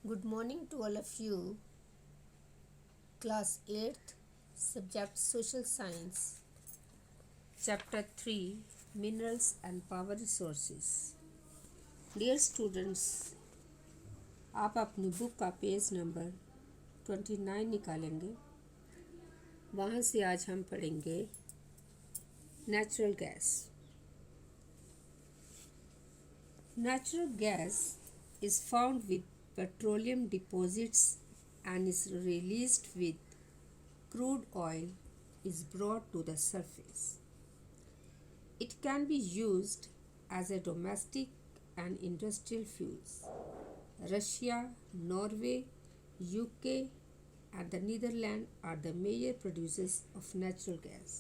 Good morning to all of you. Class 8th, subject Social Science, Chapter 3, Minerals and Power Resources. Dear students, आप अपनी book का page number 29 निकालेंगे। वहाँ से आज हम पढ़ेंगे natural gas. Natural gas is found with petroleum deposits and is released with crude oil is brought to the surface. It can be used as a domestic and industrial fuels. Russia, Norway, UK and the Netherlands are the major producers of natural gas.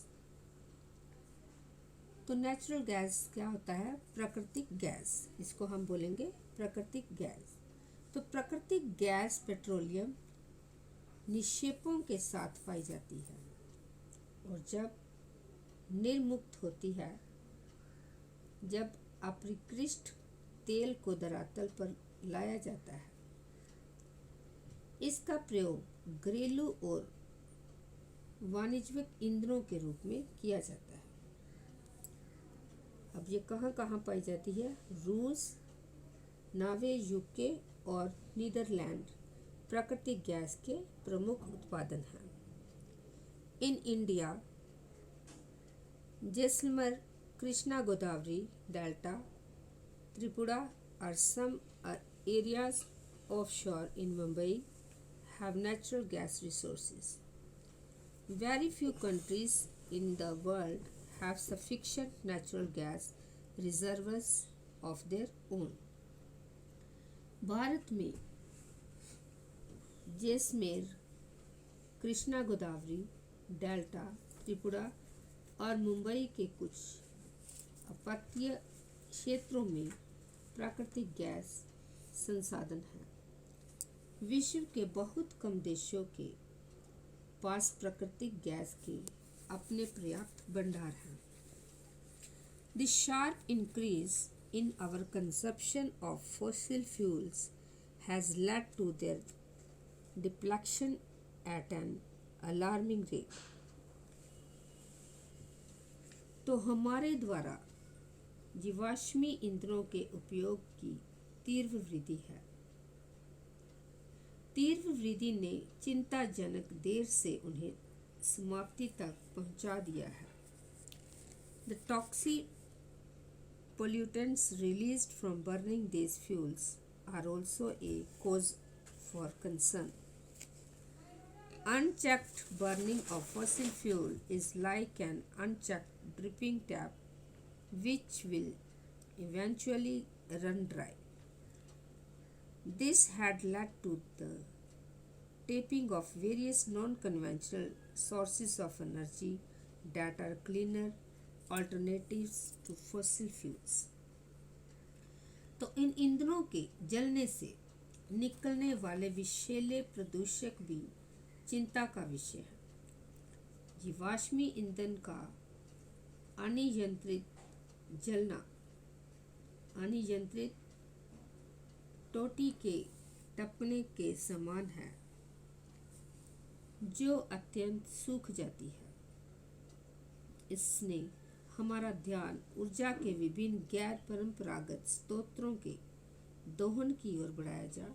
तो natural gas क्या होता है? प्राकृतिक gas, इसको हम बोलेंगे प्राकृतिक gas. तो प्राकृतिक गैस पेट्रोलियम निक्षेपों के साथ पाई जाती है और जब निर्मुक्त होती है, जब अपरिष्कृत तेल को धरातल पर लाया जाता है, इसका प्रयोग घरेलू और वाणिज्यिक ईंधनों के रूप में किया जाता है। अब ये कहाँ कहाँ पाई जाती है? रूस, नॉर्वे, यूके और नीदरलैंड प्राकृतिक गैस के प्रमुख उत्पादन हैं। In India, Jaisalmer, Krishna Godavari delta, Tripura और सम areas offshore in Mumbai have natural gas resources. Very few countries in the world have sufficient natural gas reservoirs of their own. Bharat में जैसलमेर, कृष्णा गोदावरी डेल्टा, त्रिपुरा और मुंबई के कुछ अपतटीय क्षेत्रों में प्राकृतिक गैस संसाधन हैं। विश्व के बहुत कम देशों के पास प्राकृतिक गैस के अपने पर्याप्त भंडार हैं। The sharp increase in our consumption of fossil fuels has led to their depletion at an alarming rate. तो हमारे द्वारा जीवाश्मी ईंधनों के उपयोग की तीव्र वृद्धि है। तीव्र वृद्धि ने चिंताजनक देर से उन्हें समाप्ति तक पहुंचा दिया है। The toxic pollutants released from burning these fuels are also a cause for concern. Unchecked burning of fossil fuel is like an unchecked dripping tap which will eventually run dry. This had led to the tapping of various non-conventional sources of energy that are cleaner alternatives to fossil fuels. तो इन ईंधनों के जलने से निकलने वाले विषैले प्रदूषक भी चिंता का विषय है। जीवाश्मी ईंधन का अनियंत्रित जलना अनियंत्रित टोटी के टपने के समान है, जो अत्यंत सूख जाती है। इसने हमारा ध्यान ऊर्जा के विभिन्न गैर परंपरागत स्रोतों के दोहन की ओर बढ़ाया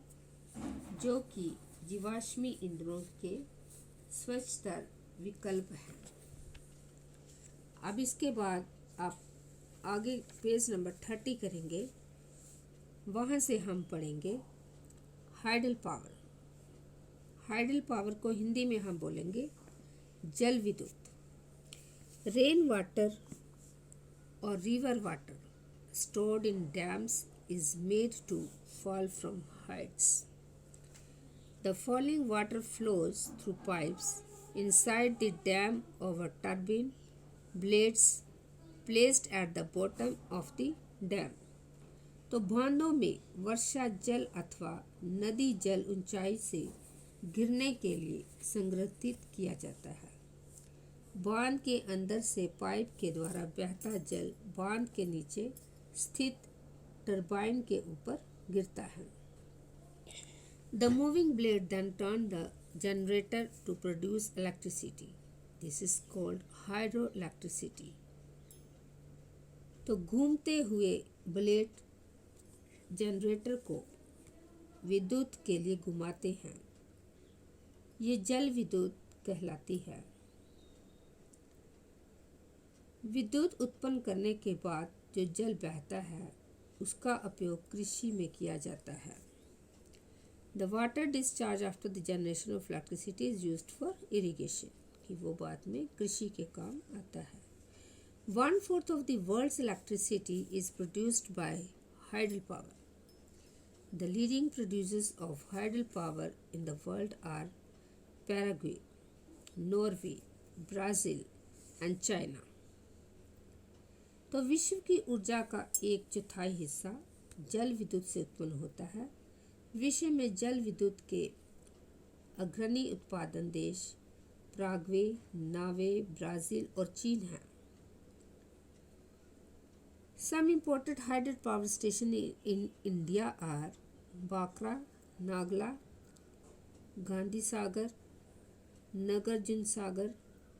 जो कि जीवाश्मी ईंधनों के स्वच्छतर विकल्प हैं। अब इसके बाद आप आगे पेज नंबर 30 करेंगे। वहाँ से हम पढ़ेंगे हाइडल पावर। हाइडल पावर को हिंदी में हम बोलेंगे जल विद्युत। रेन वाटर और river water stored in dams is made to fall from heights. The falling water flows through pipes inside the dam over turbine blades placed at the bottom of the dam. तो बांधों में वर्षा जल अथवा नदी जल ऊंचाई से गिरने के लिए संग्रहित किया जाता है। बांध के अंदर से पाइप के द्वारा बहता जल बांध के नीचे स्थित टरबाइन के ऊपर गिरता है। The moving blade then turned the generator to produce electricity. This is called hydroelectricity. तो घूमते हुए ब्लेड जनरेटर को विद्युत के लिए घुमाते हैं। ये जल विद्युत कहलाती है। विद्युत उत्पन्न करने के बाद जो जल बहता है उसका उपयोग कृषि में किया जाता है। The water discharge after the generation of electricity is used for irrigation, कि वो बाद में कृषि के काम आता है। 1/4 of the world's electricity is produced by hydropower. The leading producers of hydropower in the world are Paraguay, Norway, Brazil and China. तो विश्व की ऊर्जा का 1/4 हिस्सा जल विद्युत से उत्पन्न होता है। विश्व में जल विद्युत के अग्रणी उत्पादन देश पराग्वे, नॉर्वे, ब्राज़ील और चीन हैं। Some imported hydropower stations in India are Bakra, Nagla, Gandhi Sagar, Nagarjun Sagar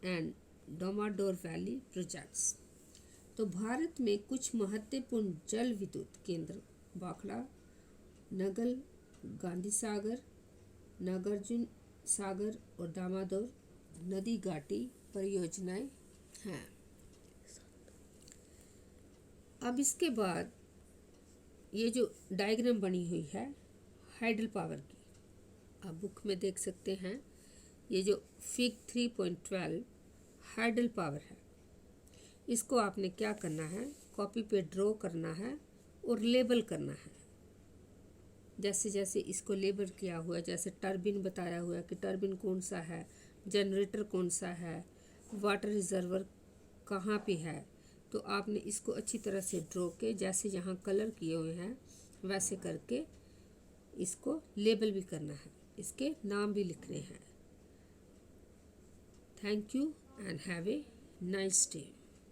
and Damodar Valley projects. तो भारत में कुछ महत्वपूर्ण जल विद्युत केंद्र बाखड़ा, नगल, गांधी सागर, नागार्जुन सागर और दामोदर नदी घाटी परियोजनाएं हैं। अब इसके बाद ये जो डायग्राम बनी हुई है हाइडल पावर की, आप बुक में देख सकते हैं। ये जो फिग 3.12 हाइडल पावर है, इसको आपने क्या करना है, कॉपी पे ड्रॉ करना है और लेबल करना है। जैसे जैसे इसको लेबल किया हुआ है, जैसे टर्बिन बताया हुआ है कि टर्बिन कौन सा है, जनरेटर कौन सा है, वाटर रिजर्वर कहाँ पे है, तो आपने इसको अच्छी तरह से ड्रॉ के जैसे यहाँ कलर किए हुए हैं वैसे करके इसको लेबल भी करना है, इसके नाम भी लिखने हैं। Thank you and have a nice day.